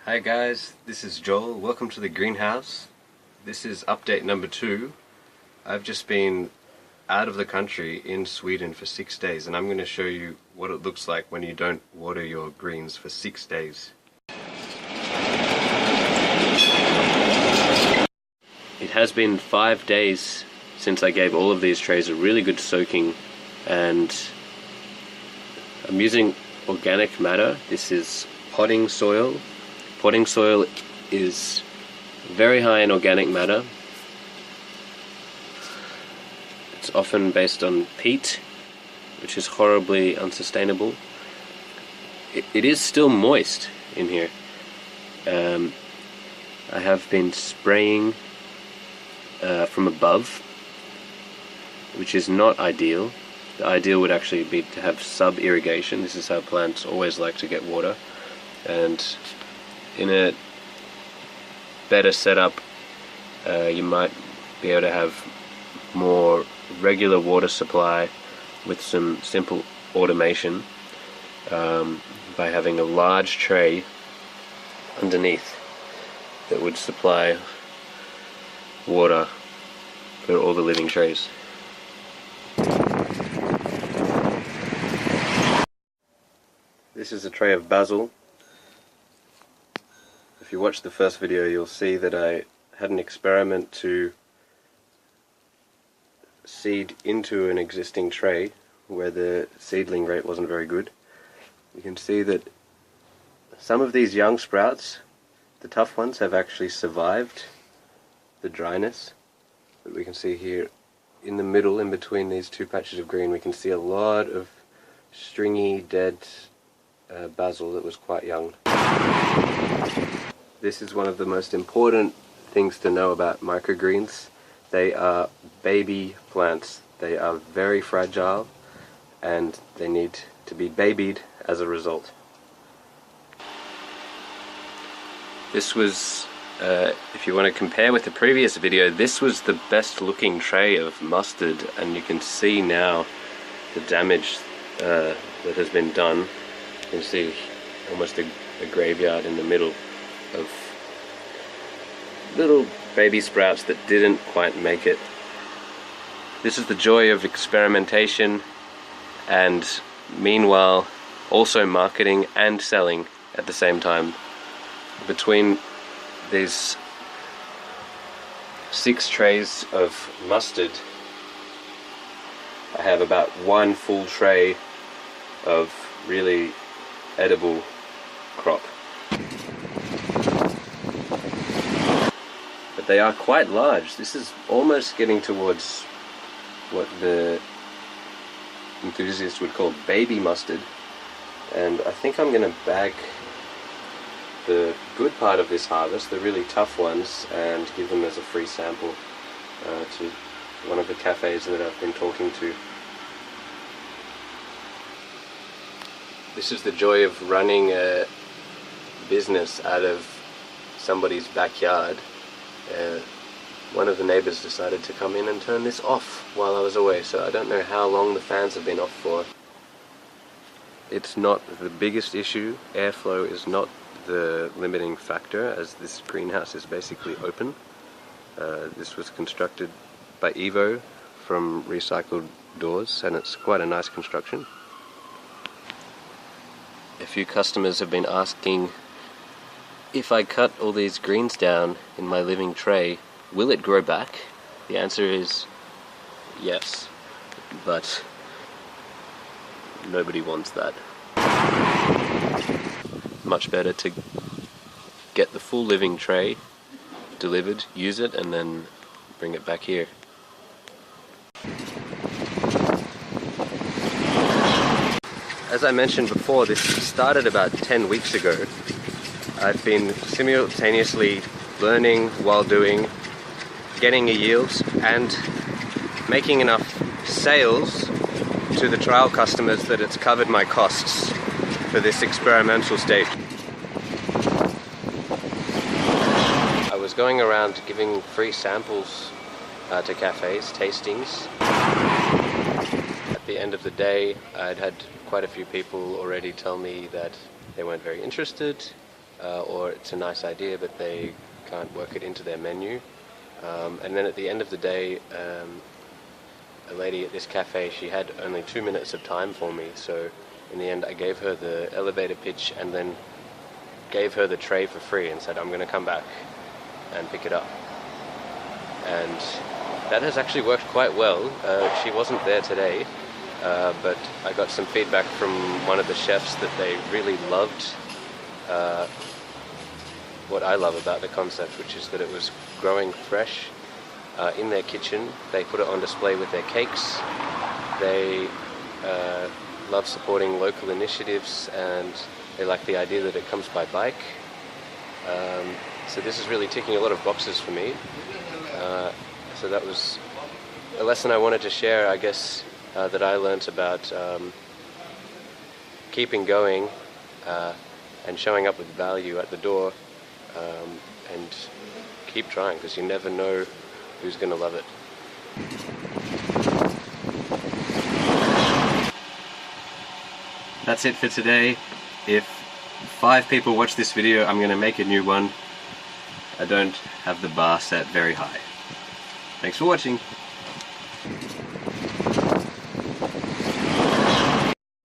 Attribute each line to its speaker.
Speaker 1: Hi guys, this is Joel. Welcome to the greenhouse. This is update number 2. I've just been out of the country in Sweden for 6 days, and I'm going to show you what it looks like when you don't water your greens for 6 days. It has been 5 days since I gave all of these trays a really good soaking, and I'm using organic matter. This is potting soil. Potting soil is very high in organic matter. It's often based on peat, which is horribly unsustainable. It is still moist in here. I have been spraying from above, which is not ideal. The ideal would actually be to have sub-irrigation. This is how plants always like to get water. And in a better setup, you might be able to have more regular water supply with some simple automation, by having a large tray underneath that would supply water for all the living trays. This is a tray of basil. If you watch the first video, you'll see that I had an experiment to seed into an existing tray where the seedling rate wasn't very good. You can see that some of these young sprouts, the tough ones, have actually survived the dryness. But we can see here in the middle, in between these two patches of green, we can see a lot of stringy, dead basil that was quite young. This is one of the most important things to know about microgreens. They are baby plants. They are very fragile and they need to be babied as a result. This was, if you want to compare with the previous video, this was the best looking tray of mustard, and you can see now the damage that has been done. You can see almost a graveyard in the middle of little baby sprouts that didn't quite make it. This is the joy of experimentation, and meanwhile also marketing and selling at the same time. Between these 6 trays of mustard, I have about 1 full tray of really edible crop. But they are quite large. This is almost getting towards what the enthusiasts would call baby mustard, and I think I'm going to bag the good part of this harvest, the really tough ones, and give them as a free sample to one of the cafes that I've been talking to. This is the joy of running a business out of somebody's backyard. One of the neighbors decided to come in and turn this off while I was away, so I don't know how long the fans have been off for. It's not the biggest issue. Airflow is not the limiting factor, as this greenhouse is basically open. This was constructed by Evo from recycled doors, and it's quite a nice construction. A few customers have been asking, if I cut all these greens down in my living tray, will it grow back? The answer is yes, but nobody wants that. Much better to get the full living tray delivered, use it, and then bring it back here. As I mentioned before, this started about 10 weeks ago. I've been simultaneously learning while doing, getting a yield, and making enough sales to the trial customers that it's covered my costs for this experimental stage. I was going around giving free samples to cafes, tastings. At the end of the day, I'd had quite a few people already tell me that they weren't very interested, or it's a nice idea but they can't work it into their menu. And then at the end of the day, a lady at this cafe, she had only 2 minutes of time for me, so in the end I gave her the elevator pitch and then gave her the tray for free and said I'm going to come back and pick it up. And that has actually worked quite well. She wasn't there today, but I got some feedback from one of the chefs that they really loved what I love about the concept, which is that it was growing fresh in their kitchen. They put it on display with their cakes. They love supporting local initiatives, and they like the idea that it comes by bike. So this is really ticking a lot of boxes for me. So that was a lesson I wanted to share, I guess, that I learnt about keeping going and showing up with value at the door, and keep trying, because you never know who's going to love it. That's it for today. If 5 people watch this video, I'm going to make a new one. I don't have the bar set very high. Thanks for watching.